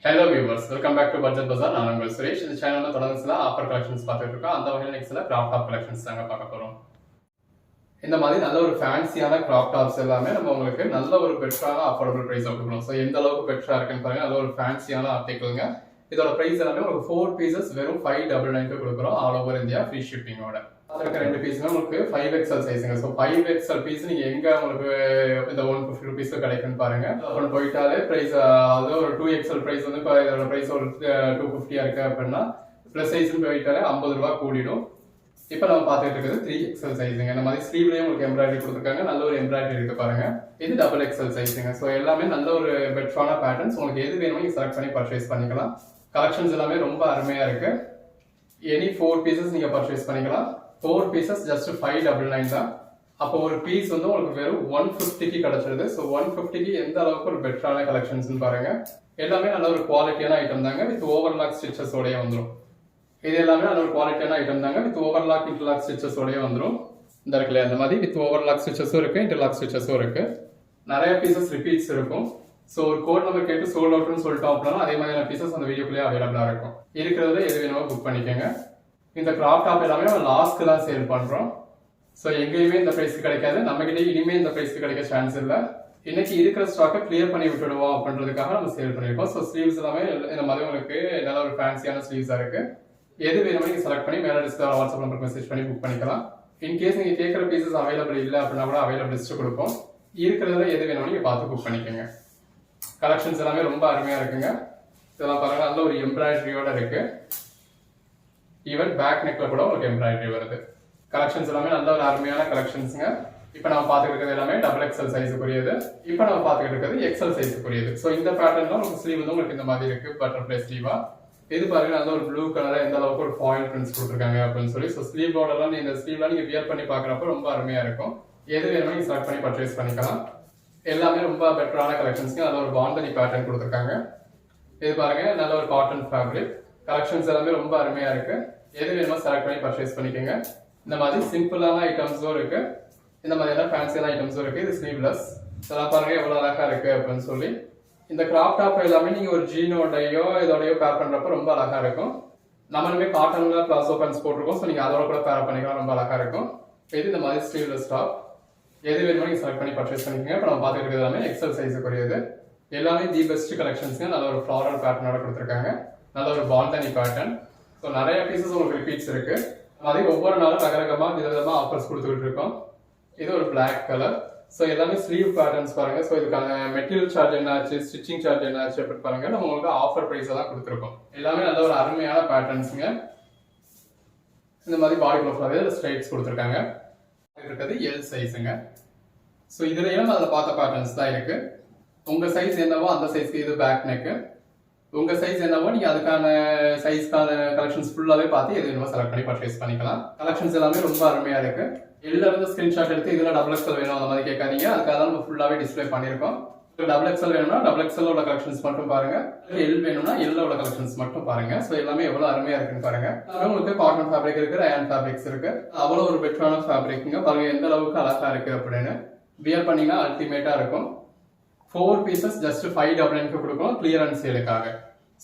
Hello viewers, welcome back to budget bazaar. நான் உங்கள் சுரேஷ். இந்த சேனல்ல தொடர்ந்து சில ஆஃபர் கலெக்ஷன்ஸ் பார்த்துட்டு இருக்கோம். அந்த வகையில் நெக்ஸ்ட் சில கிராப் டாப் கலெக்ஷன்ஸ் தாங்க பார்க்க போறோம். இந்த மாதிரி நல்ல ஒரு ஃபேன்சியான கிராப் டாப்ஸ் எல்லாமே நம்ம உங்களுக்கு நல்ல ஒரு பெட்டரான அஃபோர்டபுள் பிரைஸ் கொடுக்கணும். ஸோ எந்த அளவுக்கு பெட்டரா இருக்குன்னு பாருங்க. நல்ல ஒரு ஃபேன்சியான ஆர்டிகல்ங்க. இதோட பிரைஸ் எல்லாமே ஒரு 4 பீசஸ் வெறும் 599 கொடுக்குறோம். ஆல் ஓவர் இந்தியா ஃப்ரீ ஷிப்பிங்கோட. இருக்க 2 பீஸ்னா உங்களுக்கு 5XL சைஸுங்க. ஸோ 5XL பீஸ் நீங்க எங்க உங்களுக்கு இந்த 150 ருபீஸ்ல கிடைக்குன்னு பாருங்க. அப்புறம் போயிட்டாலே பிரைஸ் அது ஒரு 2XL பிரைஸ் வந்து இப்போ இதோட பிரைஸ் ஒரு 250 இருக்கு அப்படின்னா பிளஸ் சைஸ்னு போயிட்டாலே 50 ரூபாய் கூடிடும். இப்போ நம்ம பார்த்துட்டு இருக்கிறது 3XL சைஸுங்க. இந்த மாதிரி ஸ்லீவ்லயும் உங்களுக்கு எம்ப்ராய்டரி கொடுத்துருக்காங்க. நல்ல ஒரு எம்ப்ராய்டரி இருக்கு பாருங்க. இது XXL சைஸுங்க. ஸோ எல்லாமே நல்ல ஒரு பெட்டரான பேட்டர்ன்ஸ். உங்களுக்கு எது வேணுமோ நீங்க செலக்ட் பண்ணி பர்ச்சேஸ் பண்ணிக்கலாம். கலெக்ஷன்ஸ் எல்லாமே ரொம்ப அருமையா இருக்கு. எனி 4 பீசஸ் நீங்க பர்ச்சேஸ் பண்ணிக்கலாம். 4 பீசஸ் ஜஸ்ட் 599 தான். அப்போ ஒரு பீஸ் வந்து உங்களுக்கு வெறும் 150க்கு கிடைச்சிருது. ஸோ 150க்கு எந்த அளவுக்கு ஒரு பெட்டரான கலெக்ஷன்ஸ் பாருங்க. எல்லாமே நல்ல ஒரு குவாலிட்டியான ஐட்டம் தாங்க. வித் ஓவர்லாக் ஸ்டிச்சஸ் ஓடய வந்துடும். இது எல்லாமே நல்ல ஒரு குவாலிட்டியான ஐட்டம் தாங்க. வித் ஓவர்லாக் இன்டர்லாக் ஸ்டிச்சஸ் ஓடய வந்துடும். இந்த இருக்குல்ல அந்த மாதிரி வித் ஓவர்லாக் ஸ்டிச்சஸும் இருக்கு, இன்டர்லாக் ஸ்டிச்சஸும் இருக்கு. நிறைய பீசஸ் ரிப்பீட்ஸ் இருக்கும். ஸோ ஒரு கோட் நம்பர் கேட்டு சோல்ட் அவுட்னு சொல்லிட்டோம் அப்படின்னா அதே மாதிரியான பீசஸ் அந்த வீடியோக்குள்ளேயே அவைலபிளா இருக்கும். இருக்கிறதுல எது வேணுமோ புக் பண்ணிக்கோங்க. இந்த கிராப் டாப் எல்லாமே நம்ம லாஸ்க்கு தான் சேல் பண்றோம். ஸோ எங்கேயுமே இந்த பிரைஸ்க்கு கிடைக்காது. நம்ம கிட்டே இனிமே இந்த பிரைஸ்க்கு கிடைக்க சான்ஸ் இல்லை. இன்னைக்கு இருக்கிற ஸ்டாக்கை கிளியர் பண்ணி விட்டுடுவோம் அப்படின்றதுக்காக நம்ம சேல் பண்ணிருக்கோம். ஸோ ஸ்லீவ்ஸ் எல்லாமே இந்த மாதிரி உங்களுக்கு நல்ல ஒரு ஃபேன்சியான ஸ்லீவ்ஸா இருக்கு. எது வேணுமோ நீங்க செலக்ட் பண்ணி மேல டிஸ்பிளே வாட்ஸ்அப் நம்பருக்கு மெசேஜ் பண்ணி புக் பண்ணிக்கலாம். இன்கேஸ் நீங்க கேட்குற பீசஸ் அவைலபிள் இல்லை அப்படின்னா கூட அவைலபிள் லிஸ்ட் கொடுப்போம். இருக்கிறதுல எது வேணுமோ நீங்க பார்த்து புக் பண்ணிக்கோங்க. கலெக்ஷன்ஸ் எல்லாமே ரொம்ப அருமையா இருக்குங்க. இதெல்லாம் பாருங்க, நல்ல ஒரு எம்ப்ராய்டரியோட இருக்கு. ஈவன் பேக் நெக்ல கூட உங்களுக்கு எம்ப்ராய்டரி வருது. கலெக்ஷன்ஸ் எல்லாமே நல்ல ஒரு அருமையான கலெக்ஷன்ஸ்ங்க. இப்போ நம்ம பார்த்துக்கிட்டு இருக்கிறது எல்லாமே XXL சைஸுக்குரியது. இப்போ நம்ம பார்த்துக்கிட்டு இருக்கிறது XL சைஸுக்குரியது. ஸோ இந்த பேட்டர்ன்ல உங்களுக்கு ஸ்லீவ் வந்து உங்களுக்கு இந்த மாதிரி இருக்கு, பட்டர்ஃப்ளை ஸ்லீவா. இது பாருங்க, நல்ல ஒரு ப்ளூ கலர்ல எந்த அளவுக்கு ஒரு ஃபாயில் பிரிண்ட்ஸ் கொடுத்துருக்காங்க அப்படின்னு சொல்லி. ஸோ ஸ்லீவோட எல்லாம் இந்த ஸ்லீவ்லாம் நீங்க வியர் பண்ணி பாக்குறப்ப ரொம்ப அருமையா இருக்கும். எது வேணுமோ நீங்க செலக்ட் பண்ணி பர்ச்சேஸ் பண்ணிக்கலாம். எல்லாமே ரொம்ப பெட்டரான கலெக்ஷன்ஸ்க்கு நல்ல ஒரு பாந்தனி பேட்டர்ன் கொடுத்துருக்காங்க. இது பாருங்க, நல்ல ஒரு காட்டன் ஃபேப்ரிக். கலெக்ஷன்ஸ் எல்லாமே ரொம்ப அருமையா இருக்கு. எது வேணுமோ செலக்ட் பண்ணி பர்ச்சேஸ் பண்ணிக்கோங்க. இந்த மாதிரி சிம்பிளான ஐட்டம்ஸும் இருக்கு, இந்த மாதிரியான ஃபேன்சியான ஐட்டம்ஸும் இருக்கு. இது ஸ்லீவ்லெஸ். இதெல்லாம் பாருங்க எவ்வளவு அழகா இருக்கு அப்படின்னு சொல்லி. இந்த கிராப் டாப் எல்லாமே நீங்க ஒரு ஜீனோடையோ இதோடயோ பேர் பண்றப்ப ரொம்ப அழகா இருக்கும். நம்மளுமே காட்டன்ல பிளாசோ பேண்ட்ஸ் போட்டிருக்கோம். ஸோ நீங்க அதோட கூட பேர் பண்ணிக்கலாம், ரொம்ப அழகா இருக்கும். இது இந்த மாதிரி ஸ்லீவ்லெஸ் டாப். எது வேணுமோ நீங்க செலக்ட் பண்ணி பர்ச்சேஸ் பண்ணிக்கோங்க. இப்போ நம்ம பார்த்துட்டு இருக்கிறது எல்லாமே XL சைஸுக்குரியது. எல்லாமே தி பெஸ்ட் கலெக்ஷன்ஸ்ங்க. நல்ல ஒரு ஃப்ளாரல் பேட்டர்னோட கொடுத்துருக்காங்க. நல்ல ஒரு பால்கனி பேட்டர்ன். ஸோ நிறைய பீசஸ் உங்களுக்கு ரிப்பீட்ஸ் இருக்கு. அதே ஒவ்வொரு நாளும் ரகரகமா விதவிதமா ஆஃபர்ஸ் கொடுத்துக்கிட்டு இருக்கோம். இது ஒரு பிளாக் கலர். ஸோ எல்லாமே ஸ்லீவ் பேட்டர்ன்ஸ் பாருங்க. ஸோ இதுக்கான மெட்டீரியல் சார்ஜ் என்ன ஆச்சு, ஸ்டிச்சிங் சார்ஜ் என்ன ஆச்சு அப்படின்னு பாருங்க. நம்ம உங்களுக்கு ஆஃபர் பிரைஸ் தான் கொடுத்துருக்கோம். எல்லாமே நல்ல ஒரு அருமையான பேட்டர்ன்ஸுங்க. இந்த மாதிரி பாடி க்ளோஸ் ஸ்ட்ரைட்ஸ் கொடுத்துருக்காங்க. இருக்கிறது L சைஸுங்க. ஸோ இதுலயும் அதில் பார்த்த பேட்டர்ன்ஸ் தான் இருக்கு. உங்க சைஸ் என்னவோ அந்த சைஸ்க்கு இது பேக் நெக்கு. உங்க சைஸ் என்னவோ நீங்க அதுக்கான சைஸ்க்கான கலெக்ஷன்ஸ் ஃபுல்லாவே பார்த்து எது வேணுமோ செலக்ட் பண்ணி பர்ச்சேஸ் பண்ணிக்கலாம். கலெக்ஷன்ஸ் எல்லாமே ரொம்ப அருமையா இருக்கு. எல்ல இருந்து ஸ்கிரீன்ஷாட் எடுத்து இதுல XXL வேணும் அந்த மாதிரி கேட்காதீங்க. அதுக்காக தான் நம்ம ஃபுல்லாவே டிஸ்பிளே பண்ணிருக்கோம். XXL வேணும்னா XXL உள்ள கலெக்ஷன்ஸ் மட்டும் பாருங்க. எல் வேணும்னா எல் உள்ள கலெக்ஷன்ஸ் மட்டும் பாருங்க. ஸோ எல்லாமே எவ்வளவு அருமையா இருக்குன்னு பாருங்க. உங்களுக்கு காட்டன் ஃபேப்ரிக் இருக்கு, ரயான் ஃபேப்ரிக்ஸ் இருக்கு. அவ்வளவு ஒரு பெட்டரான ஃபேப்ரிக்ங்க. பாருங்க எந்த அளவுக்கு அழகா இருக்கு அப்படின்னு. வியர் பண்ணீங்கன்னா அல்டிமேட்டா இருக்கும். 4 பீசஸ் ஜஸ்ட் 599 கொடுக்கணும் கிளியரன்ஸ் சேலுக்காக.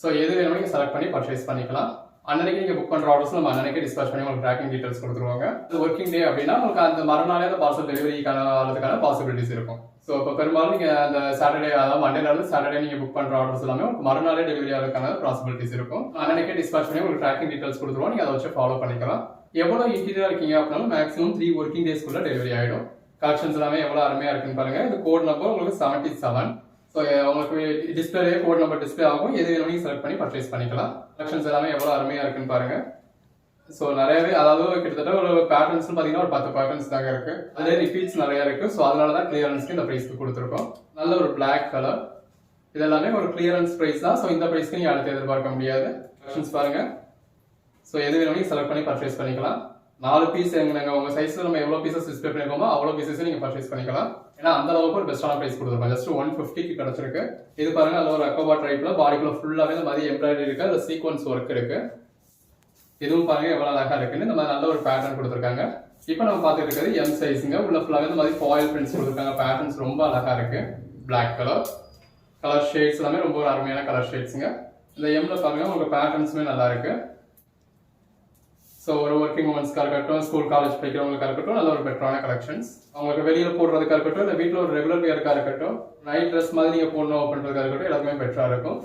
ஸோ எது வேணுமோ நீங்க செலக்ட் பண்ணி பர்ச்சேஸ் பண்ணிக்கலாம். அன்னைக்கு நீங்க புக் பண்ற ஆர்டர்ஸ் நம்ம அன்னைக்கு டிஸ்பேச் பண்ணி உங்களுக்கு ட்ராக்கிங் டீடைல்ஸ் கொடுத்துருவாங்க. ஒர்க்கிங் டே அப்படின்னா உங்களுக்கு அந்த மறுநாளே அந்த பார்சல் டெலிவரிக்கான வரதுக்கான பாசிபிலிட்டிஸ் இருக்கும். ஸோ இப்போ பெரும்பாலும் நீங்க அந்த சாட்டர்டே, அதாவது மண்டேல இருந்து சாட்டர்டே நீங்க புக் பண்ற ஆர்டர்ஸ் எல்லாமே உங்களுக்கு மறுநாளே டெலிவரி ஆகிறதுக்கான பாசிபிலிட்டிஸ் இருக்கும். அன்னைக்கே டிஸ்பேச் பண்ணி உங்களுக்கு ட்ராக்கிங் டீடைல்ஸ் கொடுத்துருவோம். நீங்க அதை வச்சு ஃபாலோ பண்ணிக்கலாம். எவ்வளவு இன்டீரியரா இருக்கீங்க அப்படின்னாலும் மேக்ஸிமம் 3 ஒர்க்கிங் டேஸ்க்குள்ள டெலிவரி ஆயிடும். கலெக்ஷன்ஸ் எல்லாமே எவ்வளவு அருமையா இருக்குன்னு பாருங்க. இது கோட் நம்பர் உங்களுக்கு 77. ஸோ உங்களுக்கு டிஸ்பிளே கோட் நம்பர் டிஸ்பிளே ஆகும். எது வேணும் செலக்ட் பண்ணி பர்ச்சேஸ் பண்ணிக்கலாம். கலெக்ஷன்ஸ் எல்லாமே எவ்வளவு அருமையா இருக்குன்னு பாருங்க. ஸோ நிறையவே, அதாவது கிட்டத்தட்ட ஒரு பேட்டர்ன்ஸ் பார்த்தீங்கன்னா ஒரு 10 பேட்டர்ன்ஸ் தாங்க இருக்கு. அதே ரிப்பீட்ஸ் நிறைய இருக்கு. ஸோ அதனாலதான் கிளியரன்ஸ்க்கு இந்த பிரைஸ்க்கு கொடுத்துருக்கோம். நல்ல ஒரு பிளாக் கலர். இது எல்லாமே ஒரு கிளியரன்ஸ் பிரைஸ் தான். ஸோ இந்த பிரைஸ்க்கு நீங்க அடுத்து எதிர்பார்க்க முடியாது. கலெக்ஷன்ஸ் பாருங்க. ஸோ எது வேணும் செலக்ட் பண்ணி பர்ச்சேஸ் பண்ணிக்கலாம். 4 பீஸ் எங்க உங்க சைஸ்ல நம்ம எவ்வளவு பீசஸ் டிஸ்பிளே பண்ணிருக்கோமோ அவ்வளவு பீசஸ் நீங்க பர்ச்சேஸ் பண்ணிக்கலாம். ஏன்னா அந்த அளவுக்கு ஒரு பெஸ்டான பிரைஸ் கொடுத்துருக்கோம். ஜஸ்ட் 150க்கு கிடைச்சிருக்கு. இது பாருங்க, நல்ல ஒரு அக்கோபா டைப்ல பாடிக்குள்ள ஃபுல்லாவே இந்த மாதிரி எம்ப்ராய்டரி இருக்கு, அதுல சீக்வன்ஸ் ஒர்க் இருக்கு. இதுவும் பாருங்க எவ்வளவு அழகா இருக்குன்னு. இந்த மாதிரி நல்ல ஒரு பேட்டர்ன் கொடுத்துருக்காங்க. இப்போ நம்ம பார்த்துட்டு இருக்கிறது M சைஸுங்க. உள்ள ஃபுல்லாவே இந்த மாதிரி ஃபாயில் பிரிண்ட்ஸ் கொடுத்துருக்காங்க. பேட்டர்ன்ஸ் ரொம்ப அழகா இருக்கு. Black colour. கலர் ஷேட்ஸ் எல்லாமே ரொம்ப ஒரு அருமையான கலர் ஷேட்ஸுங்க. இந்த எம்ல பாருங்க உங்களுக்கு பேட்டர்ன்ஸுமே நல்லா இருக்கு. ஸோ ஒரு ஒர்க்கிங் உமன்ஸ்க்காக இருக்கட்டும், ஸ்கூல் காலேஜ் படிக்கிறவங்களுக்காக இருக்கட்டும், நல்ல ஒரு பெட்டரான கலெக்ஷன்ஸ். அவங்களுக்கு வெளியில போடுறதுக்காக இருக்கட்டும், இல்லை வீட்டில் ஒரு ரெகுலர் வியருக்காக இருக்கட்டும், நைட் ட்ரெஸ் மாதிரி நீங்கள் போடணும் அப்படின்றதுக்காக இருக்கட்டும், எல்லாத்துமே பெட்டராக இருக்கும்.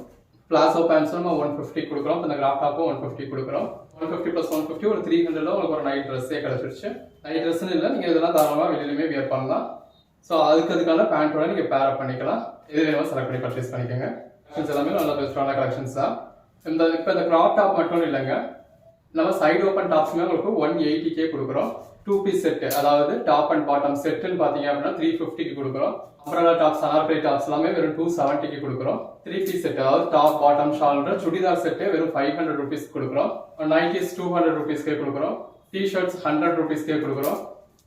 பிளாசோ பேண்ட்ஸ் நம்ம 150 கொடுக்குறோம். இந்த கிராப் டாப்பும் 150 கொடுக்குறோம். 150 + 150 ஒரு 300 உங்களுக்கு ஒரு நைட் ட்ரெஸ்ஸே கிடைச்சிருச்சு. நைட் ட்ரெஸ்ன்னு இல்லை, நீங்கள் இதெல்லாம் தாராளமாக வெளியிலுமே வியர் பண்ணலாம். ஸோ அதுக்கான பேண்ட்டோட நீங்கள் பேர் அப் பண்ணிக்கலாம். எது வேணுமோ செலக்ட் பண்ணி பர்ச்சேஸ் பண்ணிக்கோங்க. கலெக்ஷன்ஸ் எல்லாமே நல்ல பெஸ்ட்டான கலெக்ஷன்ஸ் தான். இப்போ இந்த கிராப் டாப் மட்டும் இல்லைங்க, நம்ம சைடு ஓப்பன் டாப்ஸ்மே உங்களுக்கு 180K கொடுக்குறோம். 2 பீஸ் செட், அதாவது டாப் அண்ட் பாட்டம் செட்டுன்னு பார்த்தீங்க அப்படின்னா 350க்கு கொடுக்குறோம். அம்ப்ரெல்லா டாப்ஸ், அனார்கலி டாப்ஸ் எல்லாமே வெறும் 270க்கு கொடுக்குறோம். 3 பீஸ் செட், அதாவது டாப் பாட்டம் ஷால்ன்ற சுடிதார் செட்டு வெறும் 500 rupees கொடுக்குறோம். நைட்டிஸ் 200 rupeesக்கே கொடுக்குறோம். டிஷர்ட்ஸ் 100 rupeesக்கே கொடுக்குறோம்.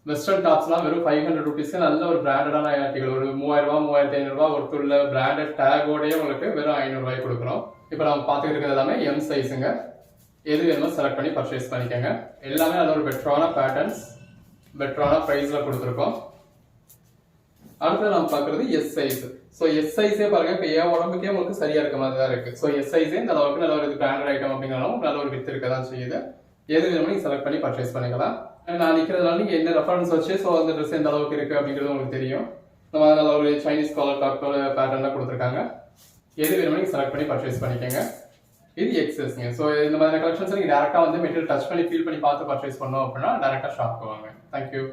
வெஸ்டர்ன் டாப்ஸ்லாம் வெறும் 500 rupeesக்கு நல்ல ஒரு பிராண்டடான ஆர்டிகல், ஒரு 3000 3500 ஒருத்தருள்ள பிராண்டட் டேகோடய உங்களுக்கு வெறும் 500 ரூபாய் கொடுக்குறோம். இப்போ நம்ம பார்த்துக்கிட்டு இருக்கிறது எல்லாமே எம் சைஸுங்க. எது வேணுமோ செலக்ட் பண்ணி பர்ச்சேஸ் பண்ணிக்கோங்க. எல்லாமே நல்ல ஒரு பெட்டரான பேட்டர்ன்ஸ், பெட்டரான ப்ரைஸ்ல கொடுத்துருக்கோம். அடுத்து நம்ம பார்க்கறது எஸ் சைஸ். ஸோ எஸ் சைஸே பாருங்க, இப்போ என் உடம்புக்கே உங்களுக்கு சரியா இருக்க மாதிரி தான் இருக்கு. ஸோ எஸ் சைஸே இந்த அளவுக்கு நல்ல ஒரு பிராண்டட் ஐட்டம் அப்படிங்கிறனால நல்ல ஒரு வித்து இருக்க தான் செய்யுது. எது வேணுமோ நீங்க செலக்ட் பண்ணி பர்ச்சேஸ் பண்ணிக்கலாம். நான் நிற்கிறதுனால நீங்க என்ன ரெஃபரன்ஸ் வச்சு ஸோ அந்த ட்ரெஸ் எந்த அளவுக்கு இருக்கு அப்படிங்கிறது உங்களுக்கு தெரியும். நம்ம நல்ல ஒரு சைனீஸ் காலர் டாக்டர் பேட்டர்ன்ல கொடுத்துருக்காங்க. எது வேணுமோ நீங்க செலக்ட் பண்ணி பர்ச்சேஸ் பண்ணிக்கோங்க. இது எக்ஸஸ்ங்க. ஸோ இந்த மாதிரி கலெக்ஷன்ஸ் நீங்க டேரக்டா வந்து மெட்டீரியல் டச் பண்ணி ஃபீல் பண்ணி பார்த்து பர்ச்சேஸ் பண்ணோம் அப்படின்னா டேரக்டா ஷாப்க்கு வாங்க. தேங்க்யூ.